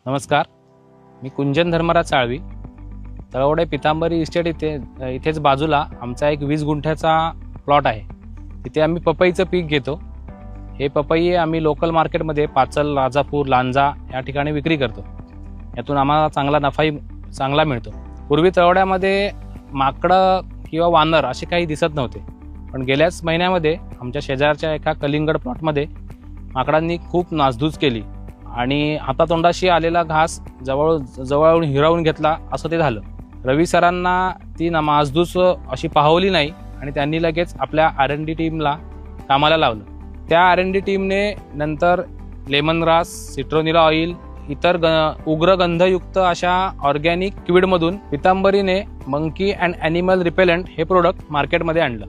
नमस्कार, मी कुंजन धर्मराज साळवी. तळवडे पितांबरी इस्टेट इथेच बाजूला आमचा एक 20 गुंठ्याचा प्लॉट आहे. तिथे आम्ही पपईचं पीक घेतो. हे पपई आम्ही लोकल मार्केटमध्ये पाचल, राजापूर, लांजा या ठिकाणी विक्री करतो. यातून आम्हाला चांगला नफाही चांगला मिळतो. पूर्वी तळवड्यामध्ये माकडं किंवा वानर असे काही दिसत नव्हते, पण गेल्याच महिन्यामध्ये आमच्या शेजारच्या एका कलिंगड प्लॉटमध्ये माकडांनी खूप नासधूस केली आणि हातातोंडाशी आलेला घास जवळून हिरावून घेतला असं ते झालं. रवी सरांना ती नासधूस अशी पाहवली नाही आणि त्यांनी लगेच आपल्या R&D टीमला कामाला लावलं. त्या R&D टीमने नंतर लेमन ग्रास, सिट्रोनिला ऑइल, इतर उग्र गंधयुक्त अशा ऑर्गॅनिक किडमधून पितांबरीने मंकी अँड ॲनिमल रिपेलंट हे प्रोडक्ट मार्केटमध्ये आणलं.